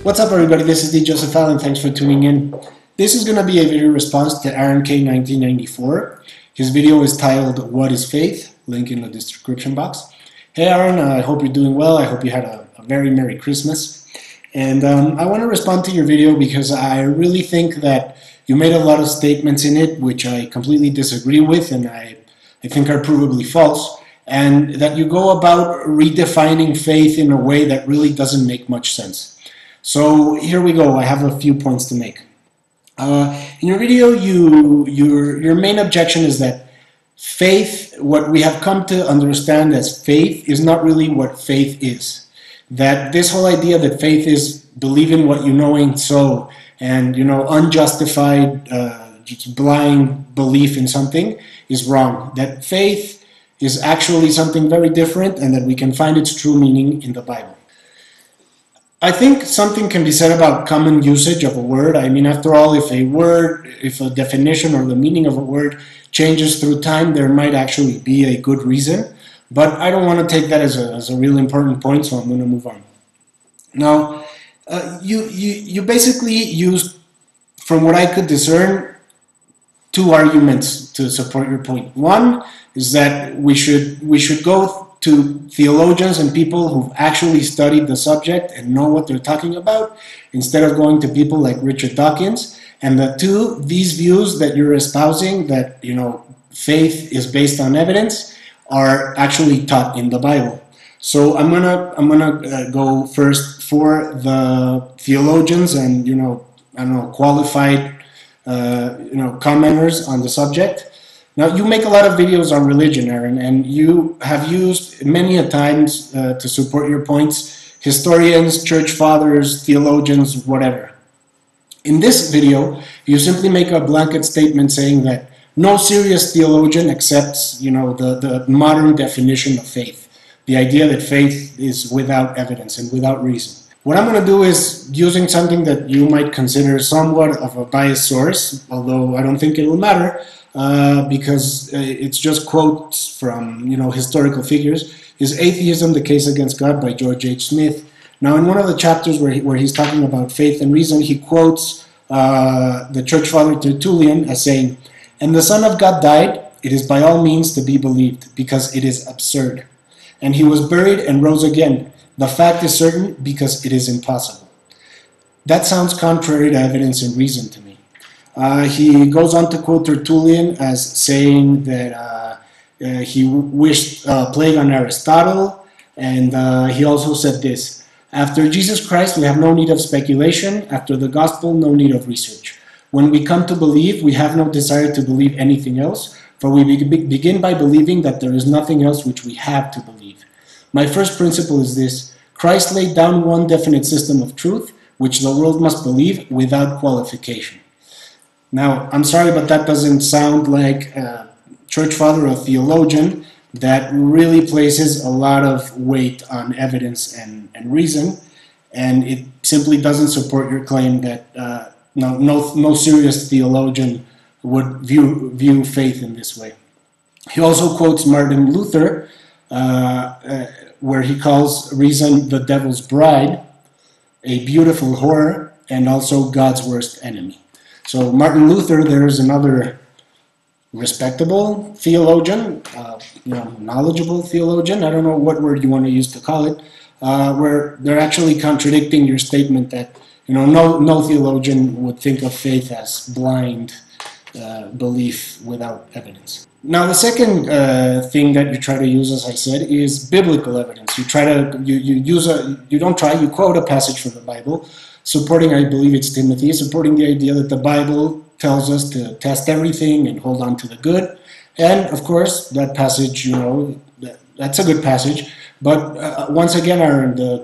What's up, everybody? This is D. Joseph Allen. Thanks for tuning in. This is going to be a video response to Aaron K. 1994. His video is titled, What is Faith? Link in the description box. Hey, Aaron, I hope you're doing well. I hope you had a very Merry Christmas. And I want to respond to your video because I really think that you made a lot of statements in it which I completely disagree with and I think are provably false, and that you go about redefining faith in a way that really doesn't make much sense. So here we go. I have a few points to make. In your video, your main objection is that faith, what we have come to understand as faith, is not really what faith is. That this whole idea that faith is believing what you know ain't so, and unjustified, just blind belief in something is wrong. That faith is actually something very different, and that we can find its true meaning in the Bible. I think something can be said about common usage of a word. I mean, after all, if a definition or the meaning of a word changes through time, there might actually be a good reason. But I don't want to take that as a real important point, so I'm going to move on. Now, you basically used, from what I could discern, two arguments to support your point. One is that we should go to theologians and people who've actually studied the subject and know what they're talking about, instead of going to people like Richard Dawkins. And the two, these views that you're espousing, that faith is based on evidence, are actually taught in the Bible. So I'm gonna go first for the theologians and qualified commenters on the subject. Now, you make a lot of videos on religion, Aaron, and you have used many a times to support your points historians, church fathers, theologians, whatever. In this video, you simply make a blanket statement saying that no serious theologian accepts, the modern definition of faith, the idea that faith is without evidence and without reason. What I'm going to do is, using something that you might consider somewhat of a biased source, although I don't think it will matter, because it's just quotes from historical figures, is Atheism, the Case Against God by George H. Smith. Now, in one of the chapters where he's talking about faith and reason, he quotes the church father Tertullian as saying, "And the Son of God died, it is by all means to be believed, because it is absurd. And he was buried and rose again. The fact is certain, because it is impossible." That sounds contrary to evidence and reason to me. He goes on to quote Tertullian as saying that he wished plague on Aristotle, and he also said this: "After Jesus Christ, we have no need of speculation. After the gospel, no need of research. When we come to believe, we have no desire to believe anything else, for we begin by believing that there is nothing else which we have to believe. My first principle is this: Christ laid down one definite system of truth, which the world must believe without qualification." Now, I'm sorry, but that doesn't sound like a church father or theologian that really places a lot of weight on evidence and reason, and it simply doesn't support your claim that no serious theologian would view faith in this way. He also quotes Martin Luther, where he calls reason the devil's bride, a beautiful whore, and also God's worst enemy. So Martin Luther, there's another respectable theologian, knowledgeable theologian, I don't know what word you want to use to call it, where they're actually contradicting your statement that no theologian would think of faith as blind belief without evidence. Now, the second thing that you try to use, as I said, is biblical evidence. You quote a passage from the Bible, supporting, I believe it's Timothy, supporting the idea that the Bible tells us to test everything and hold on to the good. And of course, that passage, that's a good passage. But once again, the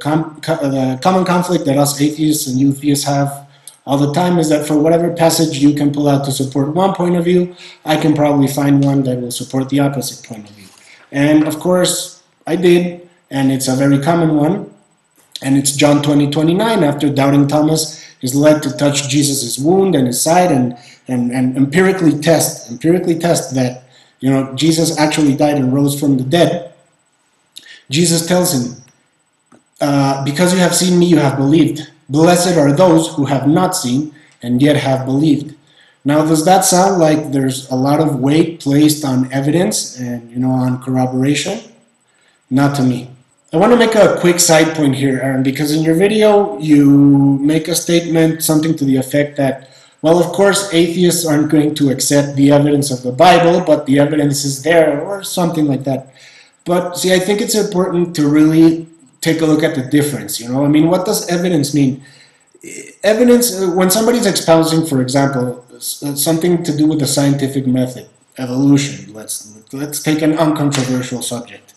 common conflict that us atheists and you theists have all the time is that for whatever passage you can pull out to support one point of view, I can probably find one that will support the opposite point of view. And of course, I did, and it's a very common one, and it's John 20:29, after doubting Thomas is led to touch Jesus' wound and his side and empirically test that Jesus actually died and rose from the dead. Jesus tells him, because you have seen me, you have believed. Blessed are those who have not seen and yet have believed. Now, does that sound like there's a lot of weight placed on evidence and, on corroboration? Not to me. I want to make a quick side point here, Aaron, because in your video you make a statement, something to the effect that, well, of course, atheists aren't going to accept the evidence of the Bible, but the evidence is there, or something like that. But see, I think it's important to really take a look at the difference. What does evidence mean? Evidence, when somebody's espousing, for example, something to do with the scientific method, evolution, let's take an uncontroversial subject.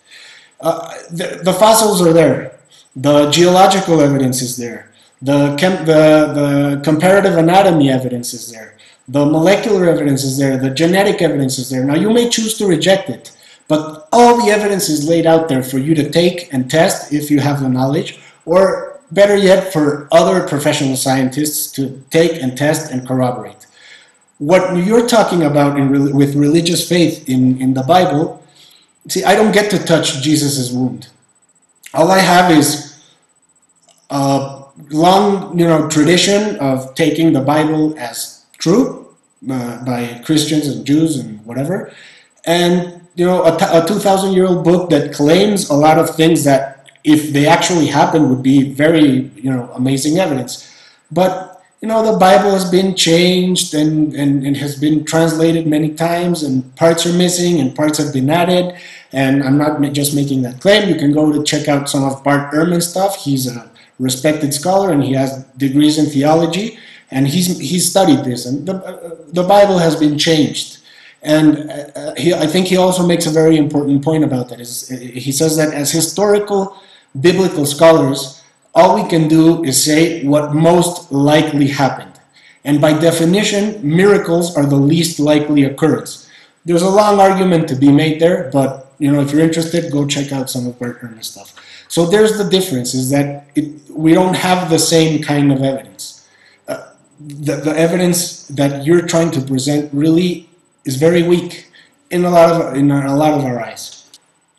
The fossils are there. The geological evidence is there. The comparative anatomy evidence is there. The molecular evidence is there. The genetic evidence is there. Now, you may choose to reject it, but all the evidence is laid out there for you to take and test if you have the knowledge, or better yet, for other professional scientists to take and test and corroborate. What you're talking about with religious faith in the Bible, see, I don't get to touch Jesus' wound. All I have is a long, tradition of taking the Bible as true by Christians and Jews and whatever, and a 2,000-year-old book that claims a lot of things that, if they actually happen, would be very, amazing evidence. But the Bible has been changed and has been translated many times, and parts are missing and parts have been added. And I'm not just making that claim. You can go to check out some of Bart Ehrman's stuff. He's a respected scholar and he has degrees in theology, and he's studied this. And the Bible has been changed. And I think he also makes a very important point about that. He says that as historical biblical scholars, all we can do is say what most likely happened. And by definition, miracles are the least likely occurrence. There's a long argument to be made there, but if you're interested, go check out some of Bert Ehrman's stuff. So there's the difference, is that we don't have the same kind of evidence. The evidence that you're trying to present really is very weak in a lot of our eyes.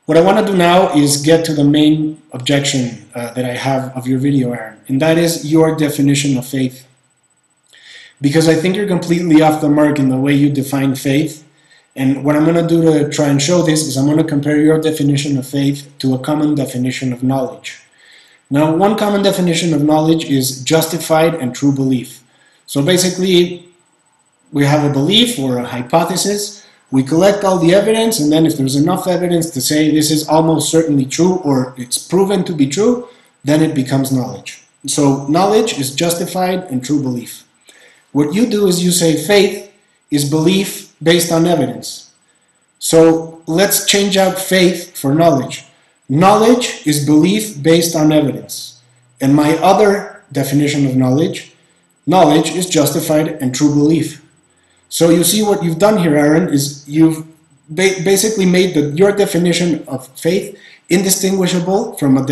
What I want to do now is get to the main objection that I have of your video, Aaron, and that is your definition of faith. Because I think you're completely off the mark in the way you define faith. And what I'm going to do to try and show this is I'm going to compare your definition of faith to a common definition of knowledge. Now, one common definition of knowledge is justified and true belief. So basically, we have a belief or a hypothesis. We collect all the evidence, and then if there's enough evidence to say this is almost certainly true or it's proven to be true, then it becomes knowledge. So knowledge is justified and true belief. What you do is you say faith is belief based on evidence. So let's change out faith for knowledge. Knowledge is belief based on evidence. And my other definition of knowledge is justified and true belief. So you see what you've done here, Aaron, is you've basically made your definition of faith indistinguishable from a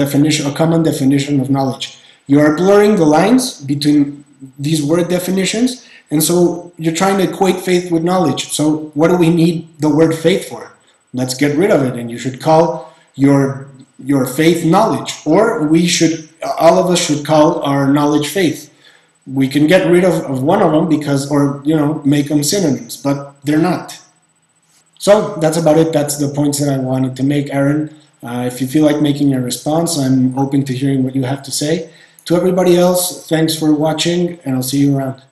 common definition of knowledge. You are blurring the lines between these word definitions, and so you're trying to equate faith with knowledge. So what do we need the word faith for? Let's get rid of it, and you should call your faith knowledge, or all of us should call our knowledge faith. We can get rid of one of them make them synonyms, but they're not. So that's about it. That's the points that I wanted to make, Aaron. If you feel like making a response, I'm open to hearing what you have to say. To everybody else, thanks for watching, and I'll see you around.